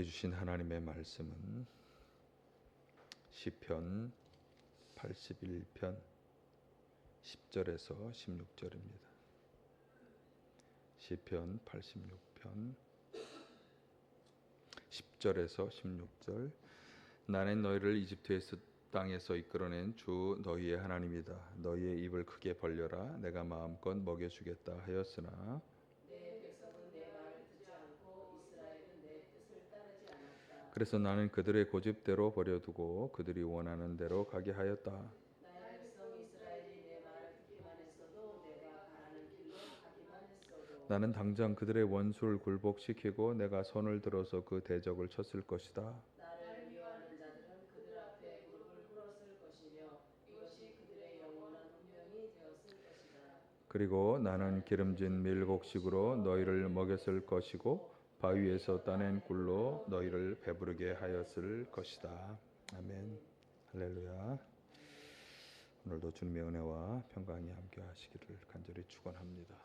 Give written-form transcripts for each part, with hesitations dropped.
우리에게 주신 하나님의 말씀은 시편 81편 10절에서 16절입니다. 시편 86편 10절에서 16절. 나는 너희를 이집트의 땅에서 이끌어낸 주 너희의 하나님이다. 너희의 입을 크게 벌려라. 내가 마음껏 먹여주겠다 하였으나 그래서 나는 그들의 고집대로 버려두고 그들이 원하는 대로 가게 하였다. 나는 당장 그들의 원수를 굴복시키고 내가 손을 들어서 그 대적을 쳤을 것이다. 그리고 나는 기름진 밀곡식으로 너희를 먹였을 것이고 바위에서 따낸 꿀로 너희를 배부르게 하였을 것이다. 아멘. 할렐루야. 오늘도 주님의 은혜와 평강이 함께 하시기를 간절히 축원합니다.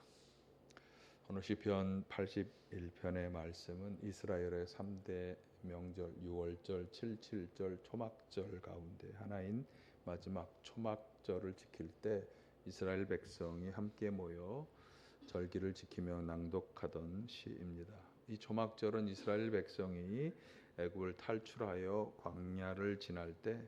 오늘 시편 81편의 말씀은 이스라엘의 3대 명절 6월절, 77절, 초막절 가운데 하나인 마지막 초막절을 지킬 때 이스라엘 백성이 함께 모여 절기를 지키며 낭독하던 시입니다. 이 초막절은 이스라엘 백성이 애굽을 탈출하여 광야를 지날 때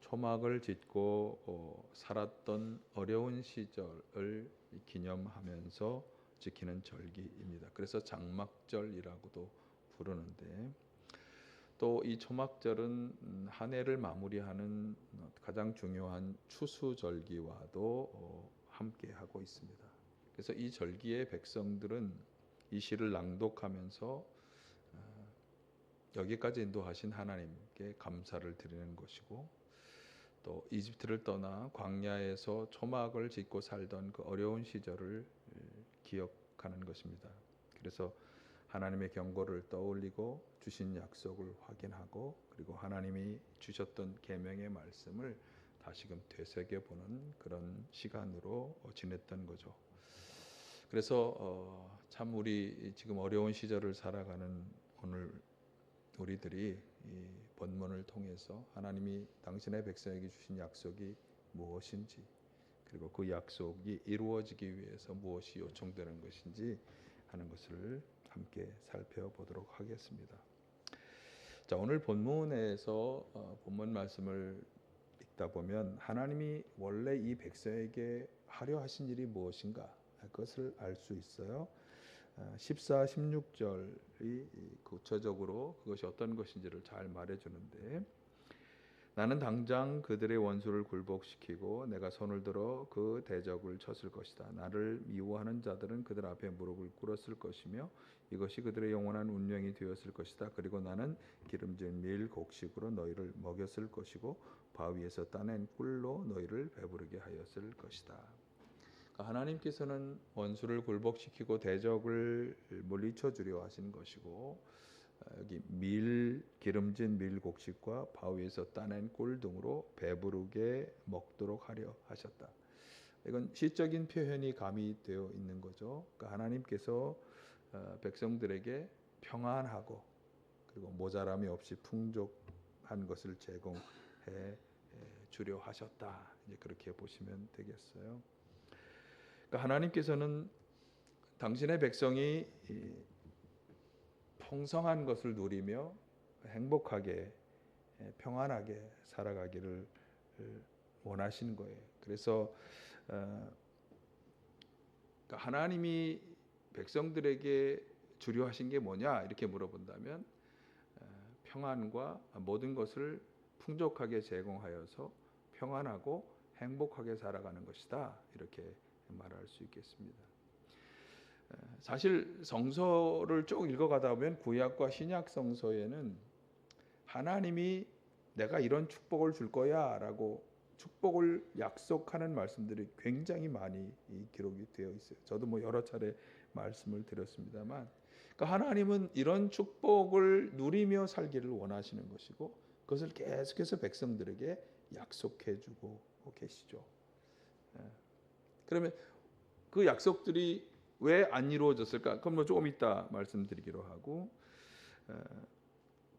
초막을 짓고 살았던 어려운 시절을 기념하면서 지키는 절기입니다. 그래서 장막절이라고도 부르는데 또 이 초막절은 한 해를 마무리하는 가장 중요한 추수절기와도 함께 하고 있습니다. 그래서 이 절기에 백성들은 이 시를 낭독하면서 여기까지 인도하신 하나님께 감사를 드리는 것이고 또 이집트를 떠나 광야에서 초막을 짓고 살던 그 어려운 시절을 기억하는 것입니다. 그래서 하나님의 경고를 떠올리고 주신 약속을 확인하고 그리고 하나님이 주셨던 계명의 말씀을 다시금 되새겨보는 그런 시간으로 지냈던 거죠. 그래서 참 우리 지금 어려운 시절을 살아가는 오늘 우리들이 이 본문을 통해서 하나님이 당신의 백성에게 주신 약속이 무엇인지 그리고 그 약속이 이루어지기 위해서 무엇이 요청되는 것인지 하는 것을 함께 살펴보도록 하겠습니다. 자, 오늘 본문에서 본문 말씀을 읽다 보면 하나님이 원래 이 백성에게 하려 하신 일이 무엇인가 그것을 알 수 있어요. 14, 16절이 구체적으로 그것이 어떤 것인지를 잘 말해주는데 나는 당장 그들의 원수를 굴복시키고 내가 손을 들어 그 대적을 쳤을 것이다. 나를 미워하는 자들은 그들 앞에 무릎을 꿇었을 것이며 이것이 그들의 영원한 운명이 되었을 것이다. 그리고 나는 기름진 밀 곡식으로 너희를 먹였을 것이고 바위에서 따낸 꿀로 너희를 배부르게 하였을 것이다. 하나님께서는 원수를 굴복시키고 대적을 물리쳐 주려 하신 것이고 여기 기름진 밀곡식과 바위에서 따낸 꿀 등으로 배부르게 먹도록 하려 하셨다. 이건 시적인 표현이 가미되어 있는 거죠. 그러니까 하나님께서 백성들에게 평안하고 그리고 모자람이 없이 풍족한 것을 제공해 주려 하셨다. 이제 그렇게 보시면 되겠어요. 그러니까 하나님께서는 당신의 백성이 풍성한 것을 누리며 행복하게 평안하게 살아가기를 원하시는 거예요. 그래서 하나님이 백성들에게 주려 하신 게 뭐냐 이렇게 물어본다면 평안과 모든 것을 풍족하게 제공하여서 평안하고 행복하게 살아가는 것이다 이렇게 말할 수 있겠습니다. 사실 성서를 쭉 읽어가다 보면 구약과 신약 성서에는 하나님이 내가 이런 축복을 줄 거야 라고 축복을 약속하는 말씀들이 굉장히 많이 기록이 되어 있어요. 저도 여러 차례 말씀을 드렸습니다만 그러니까 하나님은 이런 축복을 누리며 살기를 원하시는 것이고 그것을 계속해서 백성들에게 약속해 주고 계시죠. 그러면 그 약속들이 왜 안 이루어졌을까? 그럼 조금 이따 말씀드리기로 하고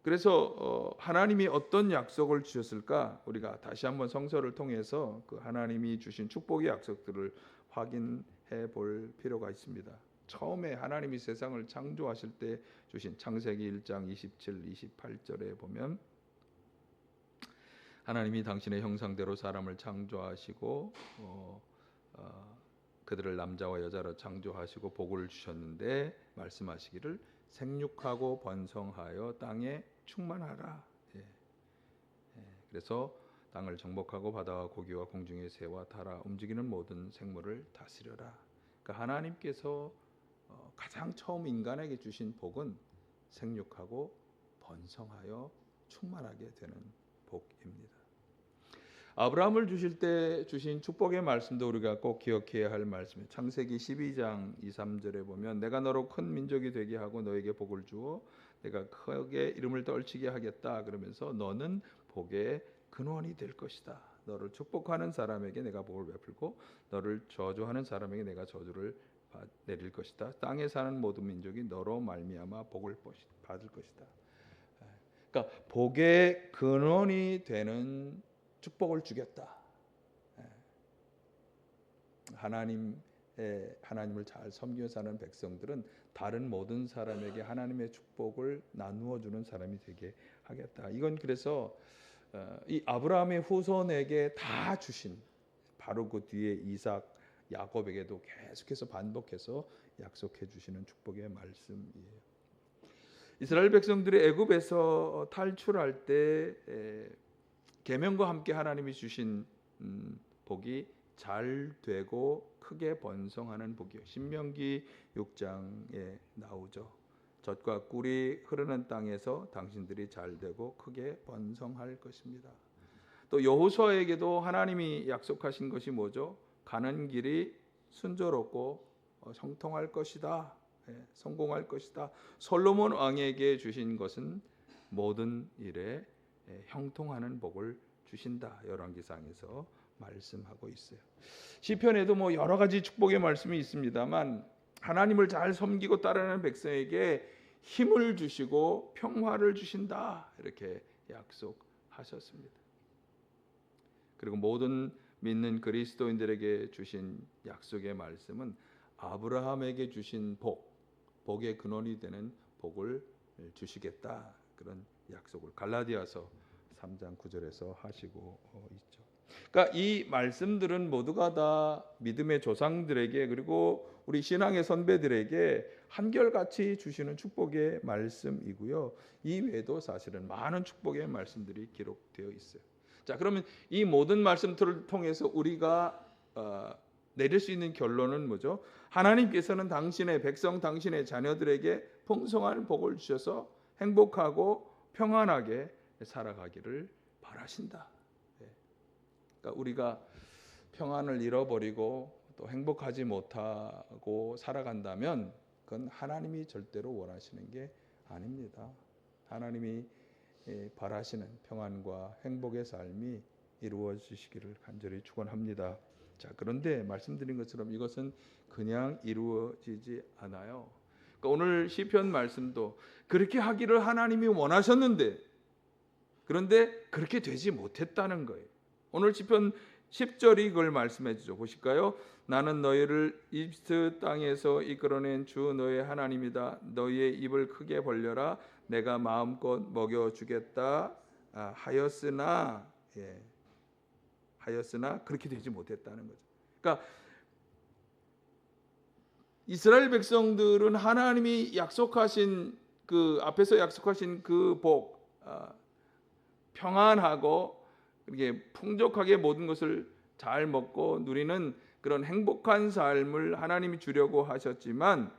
그래서 하나님이 어떤 약속을 주셨을까? 우리가 다시 한번 성서를 통해서 그 하나님이 주신 축복의 약속들을 확인해 볼 필요가 있습니다. 처음에 하나님이 세상을 창조하실 때 주신 창세기 1장 27, 28절에 보면 하나님이 당신의 형상대로 사람을 창조하시고 그들을 남자와 여자로 창조하시고 복을 주셨는데 말씀하시기를 생육하고 번성하여 땅에 충만하라. 그래서 땅을 정복하고 바다와 고기와 공중의 새와 달아 움직이는 모든 생물을 다스려라. 그러니까 하나님께서 가장 처음 인간에게 주신 복은 생육하고 번성하여 충만하게 되는 복입니다. 아브라함을 주실 때 주신 축복의 말씀도 우리가 꼭 기억해야 할 말씀이에요. 창세기 12장 2, 3절에 보면 내가 너로 큰 민족이 되게 하고 너에게 복을 주어 내가 크게 이름을 떨치게 하겠다. 그러면서 너는 복의 근원이 될 것이다. 너를 축복하는 사람에게 내가 복을 베풀고 너를 저주하는 사람에게 내가 저주를 내릴 것이다. 땅에 사는 모든 민족이 너로 말미암아 복을 받을 것이다. 그러니까 복의 근원이 되는 축복을 주겠다. 하나님을 잘 섬겨 사는 백성들은 다른 모든 사람에게 하나님의 축복을 나누어 주는 사람이 되게 하겠다. 이건 그래서 이 아브라함의 후손에게 다 주신 바로 그 뒤에 이삭, 야곱에게도 계속해서 반복해서 약속해 주시는 축복의 말씀이에요. 이스라엘 백성들이 애굽에서 탈출할 때 계명과 함께 하나님이 주신 복이 잘 되고 크게 번성하는 복이요. 신명기 6장에 나오죠. 젖과 꿀이 흐르는 땅에서 당신들이 잘 되고 크게 번성할 것입니다. 또 여호수아에게도 하나님이 약속하신 것이 뭐죠? 가는 길이 순조롭고 형통할 것이다. 성공할 것이다. 솔로몬 왕에게 주신 것은 모든 일에 형통하는 복을 주신다. 열왕기상에서 말씀하고 있어요. 시편에도 뭐 여러 가지 축복의 말씀이 있습니다만 하나님을 잘 섬기고 따르는 백성에게 힘을 주시고 평화를 주신다. 이렇게 약속하셨습니다. 그리고 모든 믿는 그리스도인들에게 주신 약속의 말씀은 아브라함에게 주신 복의 근원이 되는 복을 주시겠다. 그런 약속을 갈라디아서 3장 9절에서 하시고 있죠. 그러니까 이 말씀들은 모두가 다 믿음의 조상들에게 그리고 우리 신앙의 선배들에게 한결같이 주시는 축복의 말씀이고요. 이 외에도 사실은 많은 축복의 말씀들이 기록되어 있어요. 자, 그러면 이 모든 말씀들을 통해서 우리가 내릴 수 있는 결론은 뭐죠? 하나님께서는 당신의 백성, 당신의 자녀들에게 풍성한 복을 주셔서 행복하고 평안하게 살아가기를 바라신다. 그러니까 우리가 평안을 잃어버리고 또 행복하지 못하고 살아간다면 그건 하나님이 절대로 원하시는 게 아닙니다. 하나님이 바라시는 평안과 행복의 삶이 이루어지시기를 간절히 축원합니다. 자, 그런데 말씀드린 것처럼 이것은 그냥 이루어지지 않아요. 그러니까 오늘 시편 말씀도 그렇게 하기를 하나님이 원하셨는데 그런데 그렇게 되지 못했다는 거예요. 오늘 시편 10절이 그걸 말씀해 주죠. 보실까요? 나는 너희를 이집트 땅에서 이끌어낸 주 너의 하나님이다. 너희의 입을 크게 벌려라. 내가 마음껏 먹여주겠다 하였으나 그렇게 되지 못했다는 거죠. 그러니까 이스라엘 백성들은 하나님이 약속하신 그 앞에서 약속하신 그 복, 평안하고 이렇게 풍족하게 모든 것을 잘 먹고 누리는 그런 행복한 삶을 하나님이 주려고 하셨지만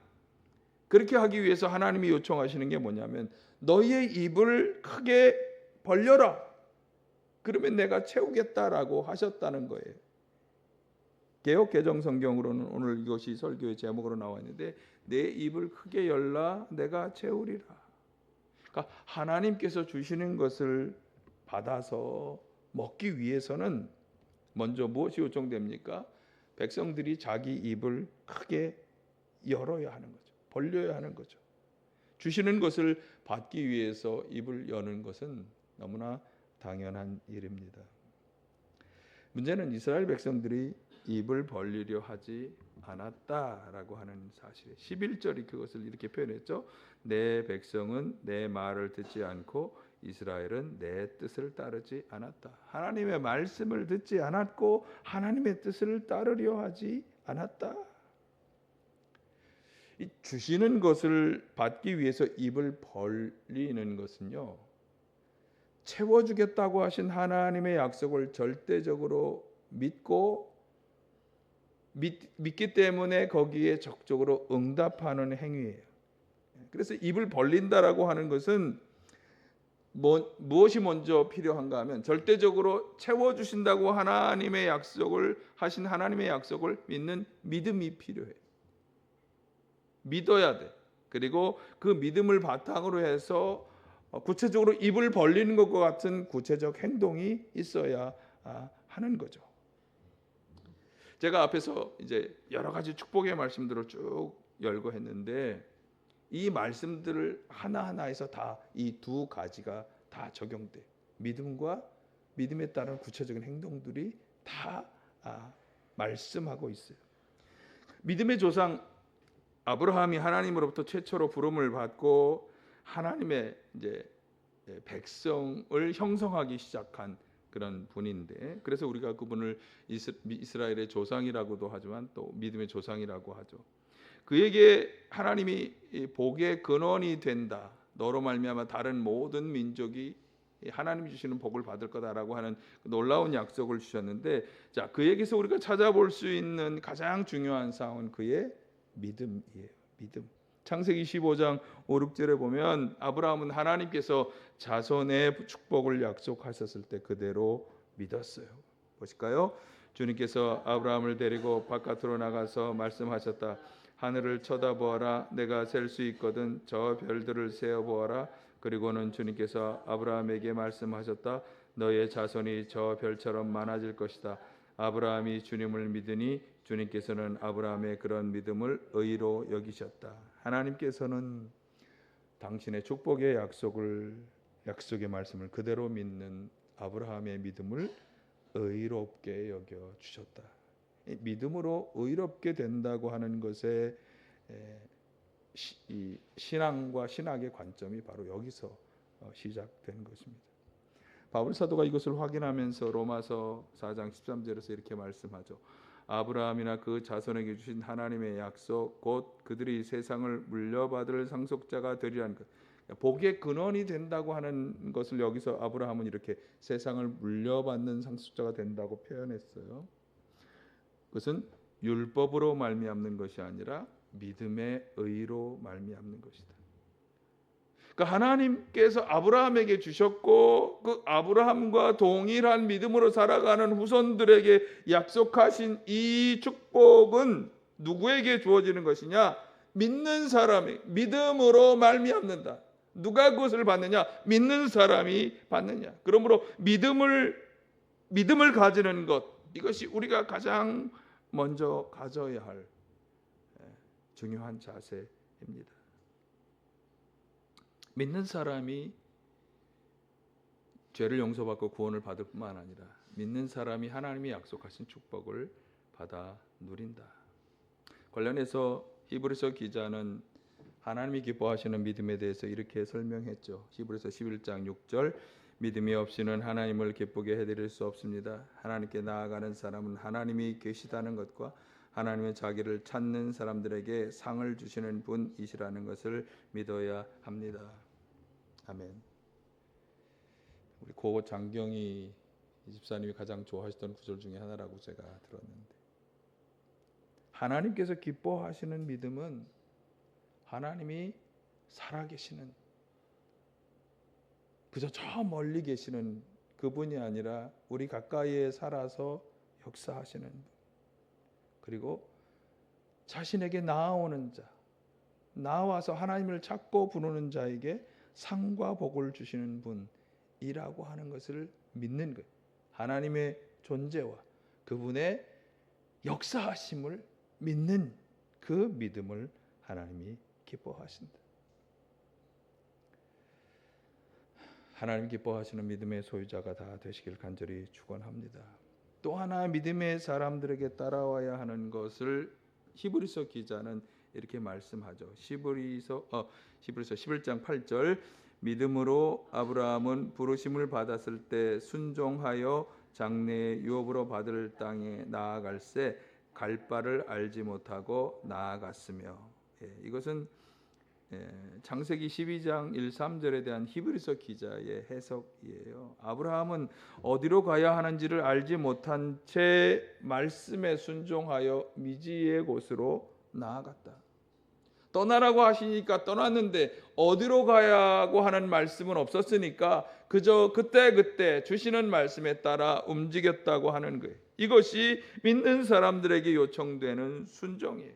그렇게 하기 위해서 하나님이 요청하시는 게 뭐냐면 너희의 입을 크게 벌려라. 그러면 내가 채우겠다라고 하셨다는 거예요. 개역 개정 성경으로는 오늘 이것이 설교의 제목으로 나와 있는데 내 입을 크게 열라 내가 채우리라. 그러니까 하나님께서 주시는 것을 받아서 먹기 위해서는 먼저 무엇이 요청됩니까? 백성들이 자기 입을 크게 열어야 하는 거죠. 벌려야 하는 거죠. 주시는 것을 받기 위해서 입을 여는 것은 너무나 당연한 일입니다. 문제는 이스라엘 백성들이 입을 벌리려 하지 않았다라고 하는 사실이에요. 11절이 그것을 이렇게 표현했죠. 내 백성은 내 말을 듣지 않고 이스라엘은 내 뜻을 따르지 않았다. 하나님의 말씀을 듣지 않았고 하나님의 뜻을 따르려 하지 않았다. 이 주시는 것을 받기 위해서 입을 벌리는 것은요, 채워주겠다고 하신 하나님의 약속을 절대적으로 믿기 때문에 거기에 적극적으로 응답하는 행위예요. 그래서 입을 벌린다라고 하는 것은 무엇이 먼저 필요한가 하면 절대적으로 채워주신다고 하나님의 약속을 하신 하나님의 약속을 믿는 믿음이 필요해요. 믿어야 돼. 그리고 그 믿음을 바탕으로 해서 구체적으로 입을 벌리는 것과 같은 구체적 행동이 있어야 하는 거죠. 제가 앞에서 이제 여러 가지 축복의 말씀들을 쭉 열고 했는데 이 말씀들을 하나하나에서 다 이 두 가지가 다 적용돼. 믿음과 믿음에 따른 구체적인 행동들이 다 말씀하고 있어요. 믿음의 조상 아브라함이 하나님으로부터 최초로 부름을 받고 하나님의 이제 백성을 형성하기 시작한 그런 분인데, 그래서 우리가 그분을 이스라엘의 조상이라고도 하지만 또 믿음의 조상이라고 하죠. 그에게 하나님이 복의 근원이 된다. 너로 말미암아 다른 모든 민족이 하나님이 주시는 복을 받을 거다라고 하는 놀라운 약속을 주셨는데, 자, 그에게서 우리가 찾아볼 수 있는 가장 중요한 사항은 그의 믿음이에요. 믿음. 창세기 15장 5, 6절에 보면 아브라함은 하나님께서 자손의 축복을 약속하셨을 때 그대로 믿었어요. 보실까요? 주님께서 아브라함을 데리고 바깥으로 나가서 말씀하셨다. 하늘을 쳐다보아라. 내가 셀 수 있거든 저 별들을 세어보아라. 그리고는 주님께서 아브라함에게 말씀하셨다. 너의 자손이 저 별처럼 많아질 것이다. 아브라함이 주님을 믿으니 주님께서는 아브라함의 그런 믿음을 의로 여기셨다. 하나님께서는 당신의 축복의 약속의 말씀을 그대로 믿는 아브라함의 믿음을 의롭게 여겨 주셨다. 믿음으로 의롭게 된다고 하는 것의 이 신앙과 신학의 관점이 바로 여기서 시작된 것입니다. 바울 사도가 이것을 확인하면서 로마서 4장 13절에서 이렇게 말씀하죠. 아브라함이나 그 자손에게 주신 하나님의 약속 곧 그들이 세상을 물려받을 상속자가 되리라는 것, 복의 근원이 된다고 하는 것을 여기서 아브라함은 이렇게 세상을 물려받는 상속자가 된다고 표현했어요. 그것은 율법으로 말미암는 것이 아니라 믿음의 의로 말미암는 것이다. 그러니까 하나님께서 아브라함에게 주셨고 그 아브라함과 동일한 믿음으로 살아가는 후손들에게 약속하신 이 축복은 누구에게 주어지는 것이냐? 믿는 사람이 믿음으로 말미암는다. 누가 그것을 받느냐? 믿는 사람이 받느냐. 그러므로 믿음을 가지는 것, 이것이 우리가 가장 먼저 가져야 할 중요한 자세입니다. 믿는 사람이 죄를 용서받고 구원을 받을 뿐만 아니라 믿는 사람이 하나님이 약속하신 축복을 받아 누린다. 관련해서 히브리서 기자는 하나님이 기뻐하시는 믿음에 대해서 이렇게 설명했죠. 히브리서 11장 6절, 믿음이 없이는 하나님을 기쁘게 해드릴 수 없습니다. 하나님께 나아가는 사람은 하나님이 계시다는 것과 하나님의 자기를 찾는 사람들에게 상을 주시는 분이시라는 것을 믿어야 합니다. 아멘. 우리 고 장경희 집사님이 가장 좋아하시던 구절 중에 하나라고 제가 들었는데, 하나님께서 기뻐하시는 믿음은 하나님이 살아계시는, 그저 저 멀리 계시는 그분이 아니라 우리 가까이에 살아서 역사하시는 분, 그리고 자신에게 나아오는 자, 나와서 하나님을 찾고 부르는 자에게 상과 복을 주시는 분이라고 하는 것을 믿는 것, 하나님의 존재와 그분의 역사하심을 믿는 그 믿음을 하나님이 기뻐하신다. 하나님 기뻐하시는 믿음의 소유자가 다 되시길 간절히 축원합니다. 또 하나 믿음의 사람들에게 따라와야 하는 것을 히브리서 기자는 이렇게 말씀하죠. 히브리서 11장 8절 믿음으로 아브라함은 부르심을 받았을 때 순종하여 장래의 유업으로 받을 땅에 나아갈새 갈 바를 알지 못하고 나아갔으며 이것은 창세기 12장 1, 3절에 대한 히브리서 기자의 해석이에요. 아브라함은 어디로 가야 하는지를 알지 못한 채 말씀에 순종하여 미지의 곳으로 나아갔다. 떠나라고 하시니까 떠났는데 어디로 가야고 하는 말씀은 없었으니까 그저 그때 주시는 말씀에 따라 움직였다고 하는 거예요. 이것이 믿는 사람들에게 요청되는 순종이에요.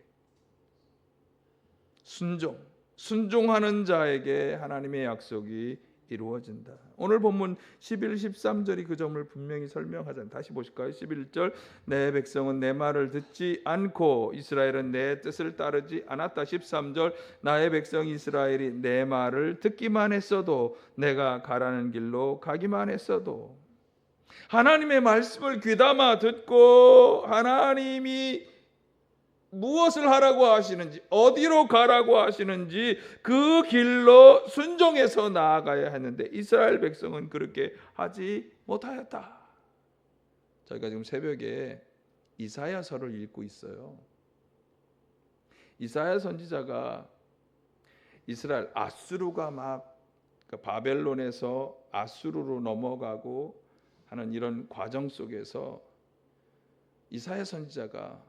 순종하는 자에게 하나님의 약속이 이루어진다. 오늘 본문 11, 13절이 그 점을 분명히 설명하잖아요. 다시 보실까요? 11절 내 백성은 내 말을 듣지 않고 이스라엘은 내 뜻을 따르지 않았다. 13절 나의 백성 이스라엘이 내 말을 듣기만 했어도 내가 가라는 길로 가기만 했어도 하나님의 말씀을 귀담아 듣고 하나님이 무엇을 하라고 하시는지 어디로 가라고 하시는지 그 길로 순종해서 나아가야 하는데 이스라엘 백성은 그렇게 하지 못하였다. 저희가 지금 새벽에 이사야서를 읽고 있어요. 이사야 선지자가 이스라엘 아수르가 막 바벨론에서 아수르로 넘어가고 하는 이런 과정 속에서 이사야 선지자가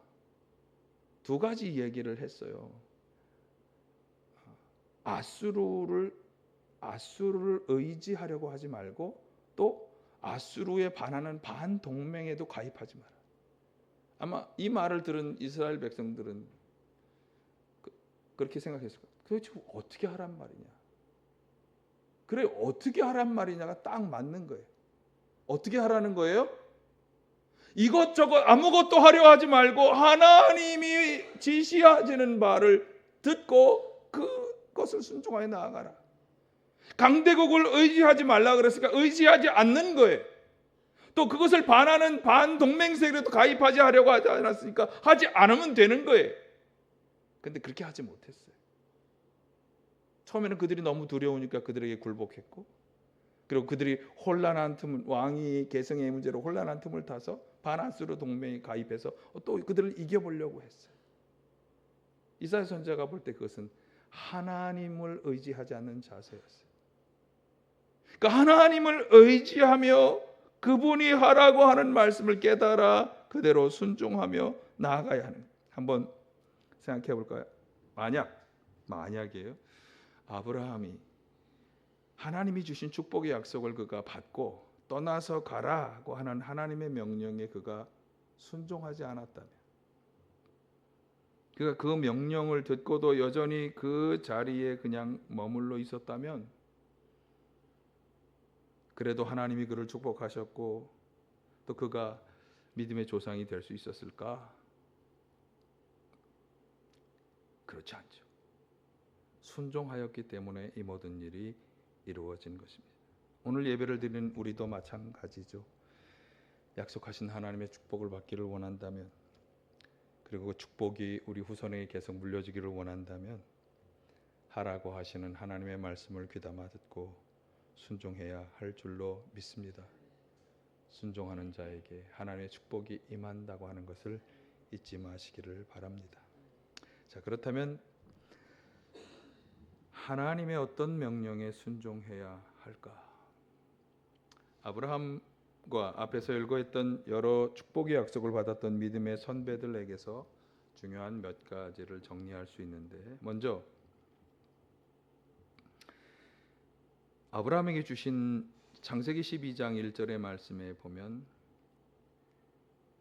두 가지 얘기를 했어요. 아수르를 의지하려고 하지 말고 또 아수르에 반하는 반동맹에도 가입하지 마라. 아마 이 말을 들은 이스라엘 백성들은 그렇게 생각했을 거예요. 도대체 어떻게 하란 말이냐? 그래 어떻게 하란 말이냐가 딱 맞는 거예요. 어떻게 하라는 거예요? 이것저것 아무것도 하려 하지 말고 하나님이 지시하시는 바를 듣고 그것을 순종하여 나아가라. 강대국을 의지하지 말라 그랬으니까 의지하지 않는 거예요. 또 그것을 반하는 반동맹세력에도 가입하지 하려고 하지 않았으니까 하지 않으면 되는 거예요. 근데 그렇게 하지 못했어요. 처음에는 그들이 너무 두려우니까 그들에게 굴복했고 그리고 그들이 혼란한 틈을 왕이 계승의 문제로 혼란한 틈을 타서 반아수르 동맹에 가입해서 또 그들을 이겨보려고 했어요. 이사야 선지자가 볼 때 그것은 하나님을 의지하지 않는 자세였어요. 그러니까 하나님을 의지하며 그분이 하라고 하는 말씀을 깨달아 그대로 순종하며 나아가야 하는. 한번 생각해 볼까요? 만약이에요. 아브라함이 하나님이 주신 축복의 약속을 그가 받고 떠나서 가라고 하는 하나님의 명령에 그가 순종하지 않았다면, 그가 그 명령을 듣고도 여전히 그 자리에 그냥 머물러 있었다면, 그래도 하나님이 그를 축복하셨고 또 그가 믿음의 조상이 될 수 있었을까? 그렇지 않죠. 순종하였기 때문에 이 모든 일이 이루어진 것입니다. 오늘 예배를 드리는 우리도 마찬가지죠. 약속하신 하나님의 축복을 받기를 원한다면, 그리고 그 축복이 우리 후손에게 계속 물려지기를 원한다면 하라고 하시는 하나님의 말씀을 귀담아 듣고 순종해야 할 줄로 믿습니다. 순종하는 자에게 하나님의 축복이 임한다고 하는 것을 잊지 마시기를 바랍니다. 자, 그렇다면 하나님의 어떤 명령에 순종해야 할까? 아브라함과 앞에서 열거했던 여러 축복의 약속을 받았던 믿음의 선배들에게서 중요한 몇 가지를 정리할 수 있는데, 먼저 아브라함에게 주신 창세기 12장 1절의 말씀에 보면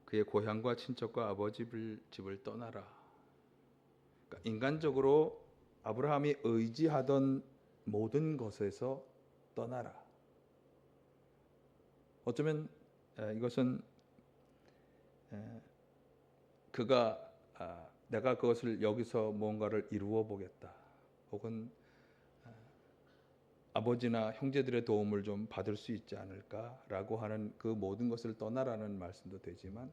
그의 고향과 친척과 아버지 집을 떠나라. 그러니까 인간적으로 아브라함이 의지하던 모든 것에서 떠나라. 어쩌면 이것은 그가 내가 그것을 여기서 무언가를 이루어 보겠다, 혹은 아버지나 형제들의 도움을 좀 받을 수 있지 않을까라고 하는 그 모든 것을 떠나라는 말씀도 되지만,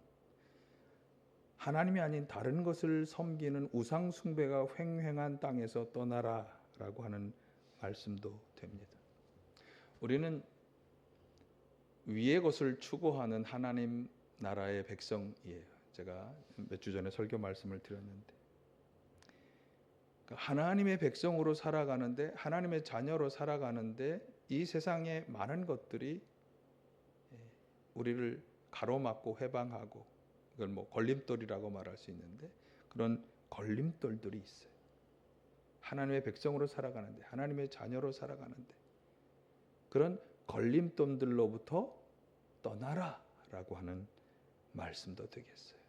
하나님이 아닌 다른 것을 섬기는 우상 숭배가 횡행한 땅에서 떠나라라고 하는 말씀도 됩니다. 우리는 위의 것을 추구하는 하나님 나라의 백성이에요. 제가 몇 주 전에 설교 말씀을 드렸는데, 하나님의 백성으로 살아가는데, 하나님의 자녀로 살아가는데 이 세상의 많은 것들이 우리를 가로막고 해방하고, 이걸 뭐 걸림돌이라고 말할 수 있는데, 그런 걸림돌들이 있어요. 하나님의 백성으로 살아가는데, 하나님의 자녀로 살아가는데 그런 걸림돌들로부터 떠나라라고 하는 말씀도 되겠어요.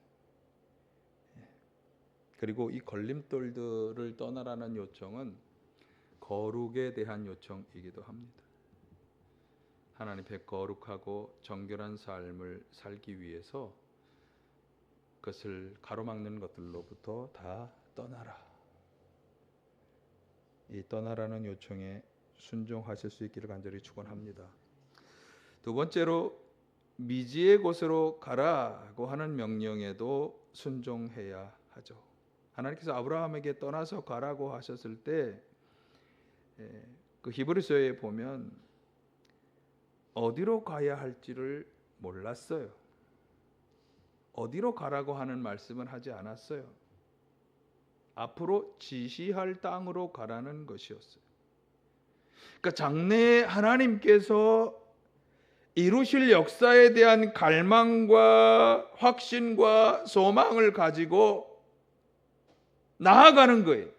그리고 이 걸림돌들을 떠나라는 요청은 거룩에 대한 요청이기도 합니다. 하나님 앞에 거룩하고 정결한 삶을 살기 위해서 그것을 가로막는 것들로부터 다 떠나라. 이 떠나라는 요청에 순종하실 수 있기를 간절히 축원합니다. 두 번째로, 미지의 곳으로 가라고 하는 명령에도 순종해야 하죠. 하나님께서 아브라함에게 떠나서 가라고 하셨을 때, 그 히브리서에 보면 어디로 가야 할지를 몰랐어요. 어디로 가라고 하는 말씀은 하지 않았어요. 앞으로 지시할 땅으로 가라는 것이었어요. 그러니까 장래에 하나님께서 이루실 역사에 대한 갈망과 확신과 소망을 가지고 나아가는 거예요.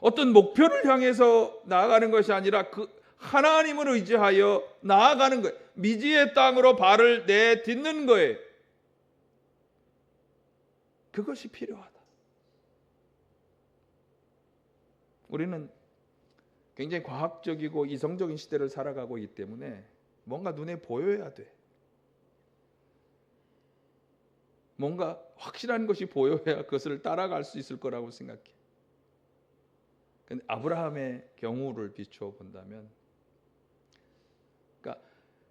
어떤 목표를 향해서 나아가는 것이 아니라 그 하나님을 의지하여 나아가는 거예요. 미지의 땅으로 발을 내딛는 거예요. 그것이 필요하다. 우리는 굉장히 과학적이고 이성적인 시대를 살아가고 있기 때문에 뭔가 눈에 보여야 돼. 뭔가 확실한 것이 보여야 그것을 따라갈 수 있을 거라고 생각해. 근데 아브라함의 경우를 비추어 본다면, 그러니까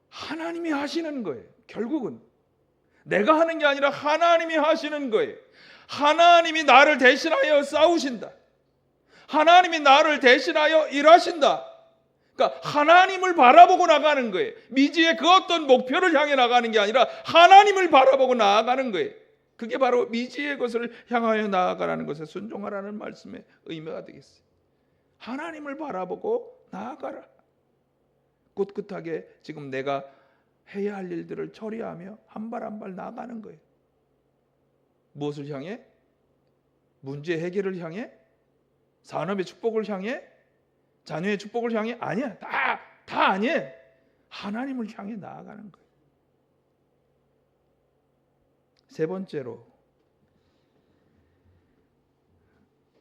하나님이 하시는 거예요. 결국은 내가 하는 게 아니라 하나님이 하시는 거예요. 하나님이 나를 대신하여 싸우신다. 하나님이 나를 대신하여 일하신다. 그러니까 하나님을 바라보고 나가는 거예요. 미지의 그 어떤 목표를 향해 나가는 게 아니라 하나님을 바라보고 나아가는 거예요. 그게 바로 미지의 것을 향하여 나아가라는 것에 순종하라는 말씀의 의미가 되겠어요. 하나님을 바라보고 나아가라. 꿋꿋하게 지금 내가 해야 할 일들을 처리하며 한 발 한 발 나아가는 거예요. 무엇을 향해? 문제 해결을 향해? 산업의 축복을 향해? 자녀의 축복을 향해? 아니야. 다 아니에요. 하나님을 향해 나아가는 거예요. 세 번째로,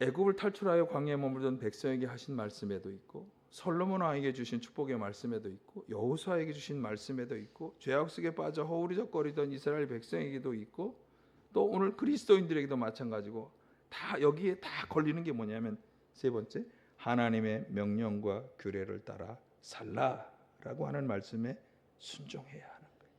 애굽을 탈출하여 광야에 머물던 백성에게 하신 말씀에도 있고, 솔로몬 왕에게 주신 축복의 말씀에도 있고, 여호수아에게 주신 말씀에도 있고, 죄악 속에 빠져 허우리적거리던 이스라엘 백성에게도 있고, 또 오늘 그리스도인들에게도 마찬가지고, 다 여기에 다 걸리는 게 뭐냐면, 세 번째, 하나님의 명령과 규례를 따라 살라라고 하는 말씀에 순종해야 하는 거예요.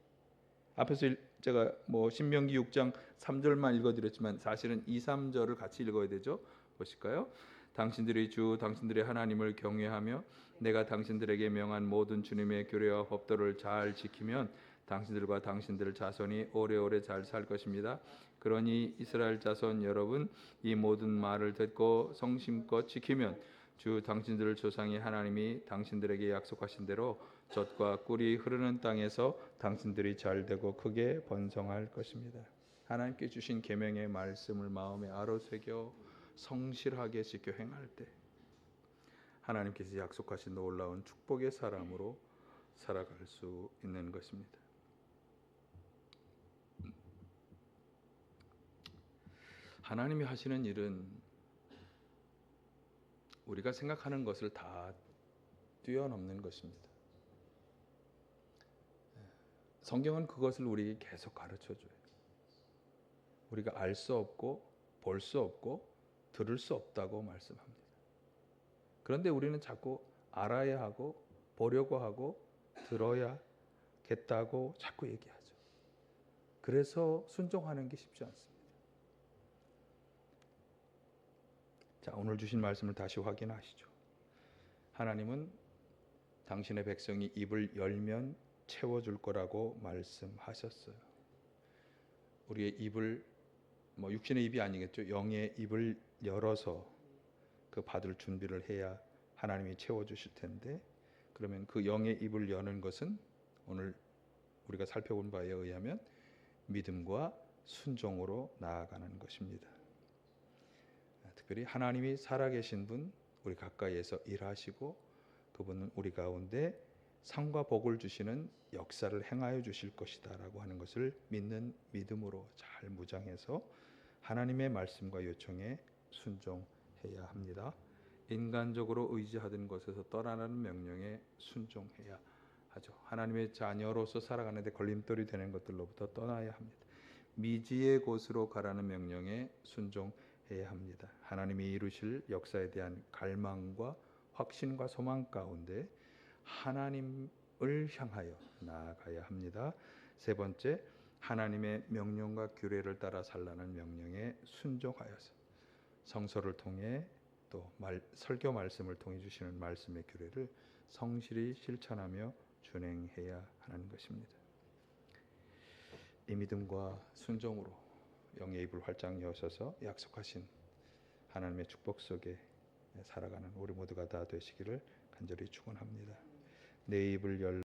앞에서 제가 신명기 6장 3절만 읽어드렸지만 사실은 2, 3절을 같이 읽어야 되죠. 보실까요? 당신들의 주 당신들의 하나님을 경외하며 내가 당신들에게 명한 모든 주님의 규례와 법도를 잘 지키면 당신들과 당신들 자손이 오래오래 잘 살 것입니다. 그러니 이스라엘 자손 여러분, 이 모든 말을 듣고 성심껏 지키면 주 당신들 조상의 하나님이 당신들에게 약속하신 대로 젖과 꿀이 흐르는 땅에서 당신들이 잘되고 크게 번성할 것입니다. 하나님께 주신 계명의 말씀을 마음에 아로새겨 성실하게 지켜 행할 때 하나님께서 약속하신 놀라운 축복의 사람으로 살아갈 수 있는 것입니다. 하나님이 하시는 일은 우리가 생각하는 것을 다 뛰어넘는 것입니다. 성경은 그것을 우리에게 계속 가르쳐줘요. 우리가 알 수 없고 볼 수 없고 들을 수 없다고 말씀합니다. 그런데 우리는 자꾸 알아야 하고 보려고 하고 들어야겠다고 자꾸 얘기하죠. 그래서 순종하는 게 쉽지 않습니다. 자, 오늘 주신 말씀을 다시 확인하시죠. 하나님은 당신의 백성이 입을 열면 채워줄 거라고 말씀하셨어요. 우리의 입을, 육신의 입이 아니겠죠. 영의 입을 열어서 그 받을 준비를 해야 하나님이 채워주실 텐데, 그러면 그 영의 입을 여는 것은 오늘 우리가 살펴본 바에 의하면 믿음과 순종으로 나아가는 것입니다. 특별히 하나님이 살아계신 분, 우리 가까이에서 일하시고 그분은 우리 가운데 상과 복을 주시는 역사를 행하여 주실 것이다 라고 하는 것을 믿는 믿음으로 잘 무장해서 하나님의 말씀과 요청에 순종해야 합니다. 인간적으로 의지하던 것에서 떠나는 명령에 순종해야 하죠. 하나님의 자녀로서 살아가는데 걸림돌이 되는 것들로부터 떠나야 합니다. 미지의 곳으로 가라는 명령에 순종해야 합니다. 하나님이 이루실 역사에 대한 갈망과 확신과 소망 가운데 하나님을 향하여 나아가야 합니다. 세 번째, 하나님의 명령과 규례를 따라 살라는 명령에 순종하여서 성서를 통해 또 설교 말씀을 통해 주시는 말씀의 규례를 성실히 실천하며 준행해야 하는 것입니다. 이 믿음과 순종으로 영의 입을 활짝 여셔서 약속하신 하나님의 축복 속에 살아가는 우리 모두가 다 되시기를 간절히 축원합니다. 내 입을 열